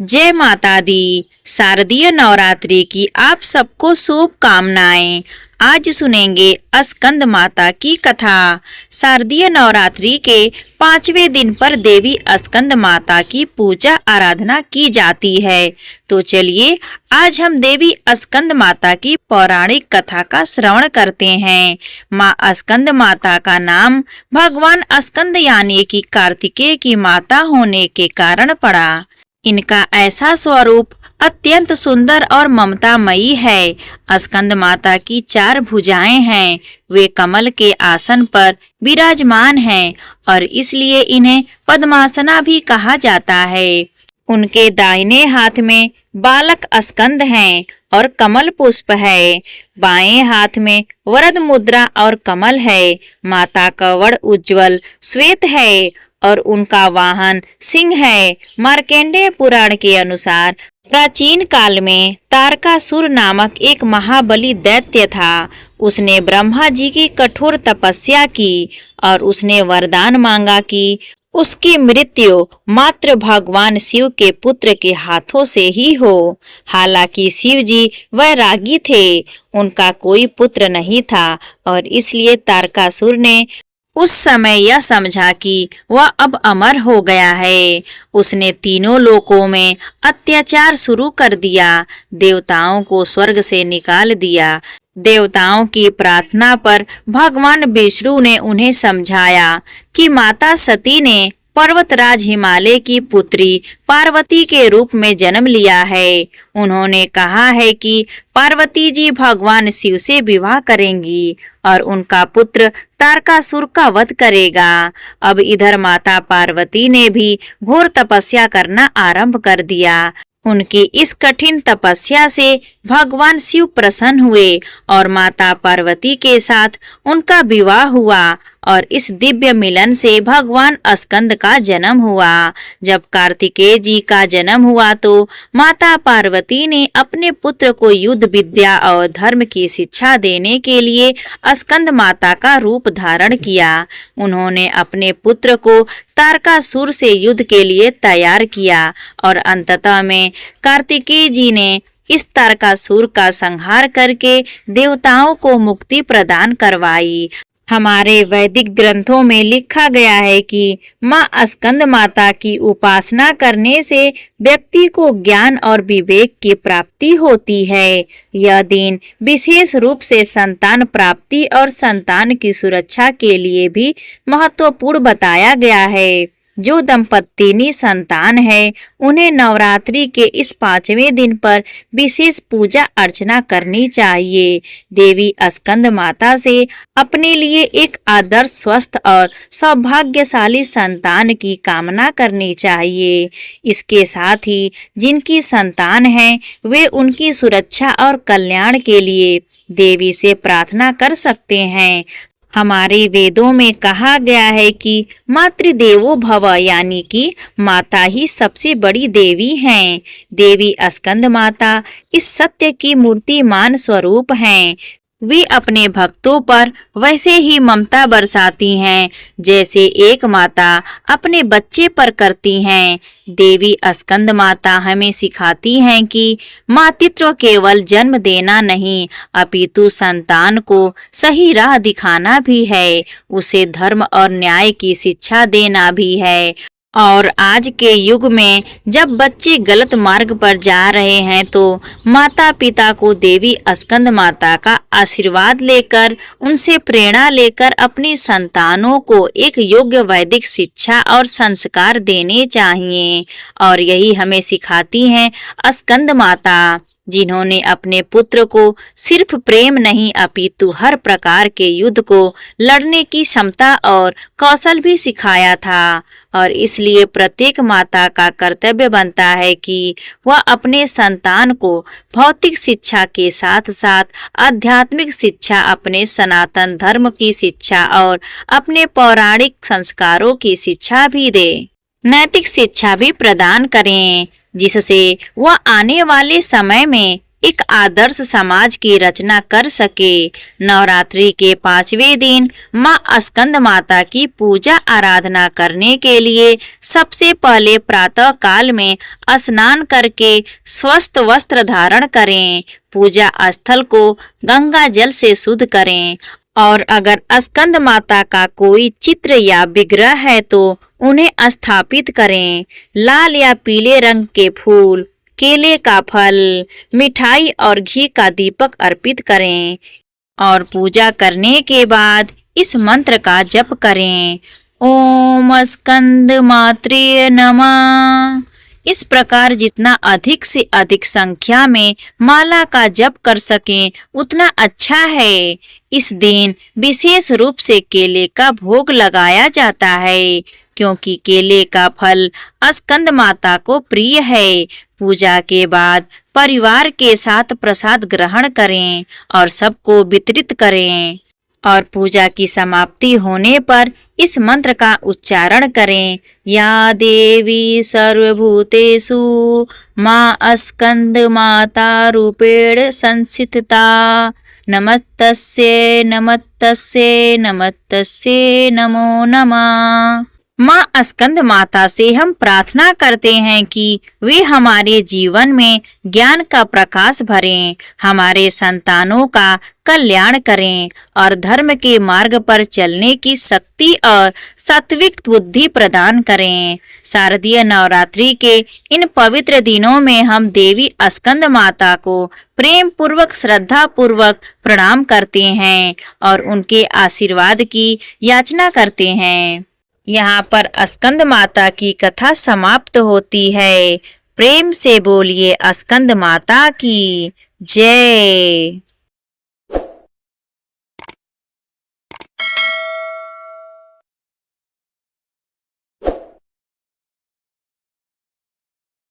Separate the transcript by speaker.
Speaker 1: जय माता दी। शारदीय नवरात्रि की आप सबको शुभकामनाएं। आज सुनेंगे स्कंद माता की कथा। शारदीय नवरात्रि के 5वें दिन पर देवी स्कंद माता की पूजा आराधना की जाती है। तो चलिए आज हम देवी स्कंद माता की पौराणिक कथा का श्रवण करते हैं। माँ स्कंद माता का नाम भगवान स्कंद यानी कि कार्तिकेय की माता होने के कारण पड़ा। इनका ऐसा स्वरूप अत्यंत सुंदर और ममतामयी है। स्कंद माता की 4 भुजाएं हैं। वे कमल के आसन पर विराजमान हैं और इसलिए इन्हें पद्मासना भी कहा जाता है। उनके दाहिने हाथ में बालक स्कंद हैं और कमल पुष्प है। बाएं हाथ में वरद मुद्रा और कमल है। माता का वड़ उज्ज्वल श्वेत है और उनका वाहन सिंह है। मार्कंडेय पुराण के अनुसार प्राचीन काल में तारकासुर नामक एक महाबली दैत्य था। उसने ब्रह्मा जी की कठोर तपस्या की और उसने वरदान मांगा कि उसकी मृत्यु मात्र भगवान शिव के पुत्र के हाथों से ही हो। हालांकि शिव जी वैरागी थे, उनका कोई पुत्र नहीं था और इसलिए तारकासुर ने उस समय यह समझा कि वह अब अमर हो गया है। उसने तीनों लोकों में अत्याचार शुरू कर दिया। देवताओं को स्वर्ग से निकाल दिया। देवताओं की प्रार्थना पर भगवान विष्णु ने उन्हें समझाया कि माता सती ने पर्वतराज हिमालय की पुत्री पार्वती के रूप में जन्म लिया है। उन्होंने कहा है कि पार्वती जी भगवान शिव से विवाह करेंगी और उनका पुत्र तारकासुर का वध करेगा। अब इधर माता पार्वती ने भी घोर तपस्या करना आरंभ कर दिया। उनकी इस कठिन तपस्या से भगवान शिव प्रसन्न हुए और माता पार्वती के साथ उनका विवाह हुआ और इस दिव्य मिलन से भगवान स्कंद का जन्म हुआ। जब कार्तिकेय जी का जन्म हुआ तो माता पार्वती ने अपने पुत्र को युद्ध विद्या और धर्म की शिक्षा देने के लिए स्कंद माता का रूप धारण किया। उन्होंने अपने पुत्र को तारकासुर से युद्ध के लिए तैयार किया और अंततः में कार्तिकेय जी ने इस तारकासुर का संहार करके देवताओं को मुक्ति प्रदान करवाई। हमारे वैदिक ग्रंथों में लिखा गया है कि माँ स्कंद माता की उपासना करने से व्यक्ति को ज्ञान और विवेक की प्राप्ति होती है। यह दिन विशेष रूप से संतान प्राप्ति और संतान की सुरक्षा के लिए भी महत्वपूर्ण बताया गया है। जो दंपत्तिनी संतान है उन्हें नवरात्रि के इस 5वें दिन पर विशेष पूजा अर्चना करनी चाहिए। देवी स्कंद माता से अपने लिए एक आदर्श स्वस्थ और सौभाग्यशाली संतान की कामना करनी चाहिए। इसके साथ ही जिनकी संतान है वे उनकी सुरक्षा और कल्याण के लिए देवी से प्रार्थना कर सकते हैं। हमारे वेदों में कहा गया है कि मातृदेवो भव यानी कि माता ही सबसे बड़ी देवी हैं। देवी स्कंद माता इस सत्य की मूर्तिमान स्वरूप हैं। वे अपने भक्तों पर वैसे ही ममता बरसाती हैं जैसे एक माता अपने बच्चे पर करती हैं। देवी स्कंद माता हमें सिखाती हैं कि मातृत्व केवल जन्म देना नहीं अपितु संतान को सही राह दिखाना भी है, उसे धर्म और न्याय की शिक्षा देना भी है। और आज के युग में जब बच्चे गलत मार्ग पर जा रहे हैं तो माता पिता को देवी स्कंद माता का आशीर्वाद लेकर उनसे प्रेरणा लेकर अपनी संतानों को एक योग्य वैदिक शिक्षा और संस्कार देने चाहिए। और यही हमें सिखाती हैं स्कंद माता, जिन्होंने अपने पुत्र को सिर्फ प्रेम नहीं अपितु हर प्रकार के युद्ध को लड़ने की क्षमता और कौशल भी सिखाया था। और इसलिए प्रत्येक माता का कर्तव्य बनता है कि वह अपने संतान को भौतिक शिक्षा के साथ साथ आध्यात्मिक शिक्षा, अपने सनातन धर्म की शिक्षा और अपने पौराणिक संस्कारों की शिक्षा भी दे। नैतिक शिक्षा भी प्रदान करें जिससे वह आने वाले समय में एक आदर्श समाज की रचना कर सके। नवरात्रि के 5वें दिन माँ स्कंद माता की पूजा आराधना करने के लिए सबसे पहले प्रातः काल में स्नान करके स्वस्थ वस्त्र धारण करें। पूजा स्थल को गंगा जल से शुद्ध करें और अगर स्कंद माता का कोई चित्र या विग्रह है तो उन्हें स्थापित करें। लाल या पीले रंग के फूल, केले का फल, मिठाई और घी का दीपक अर्पित करें और पूजा करने के बाद इस मंत्र का जप करें, ओम स्कंद मात्रे नमः। इस प्रकार जितना अधिक से अधिक संख्या में माला का जप कर सकें उतना अच्छा है। इस दिन विशेष रूप से केले का भोग लगाया जाता है क्योंकि केले का फल स्कंद माता को प्रिय है। पूजा के बाद परिवार के साथ प्रसाद ग्रहण करें और सबको वितरित करें और पूजा की समाप्ति होने पर इस मंत्र का उच्चारण करें, या देवी सर्वभूतेषु मां स्कंद माता रूपेण संस्थिता, नमस्तस्यै नमस्तस्यै नमस्तस्यै नमो नमः। माँ स्कंद माता से हम प्रार्थना करते हैं कि वे हमारे जीवन में ज्ञान का प्रकाश भरें, हमारे संतानों का कल्याण करें और धर्म के मार्ग पर चलने की शक्ति और सात्विक बुद्धि प्रदान करें। शारदीय नवरात्रि के इन पवित्र दिनों में हम देवी स्कंद माता को प्रेम पूर्वक श्रद्धा पूर्वक प्रणाम करते हैं और उनके आशीर्वाद की याचना करते हैं। यहाँ पर स्कंद माता की कथा समाप्त होती है। प्रेम से बोलिए स्कंद माता की जय।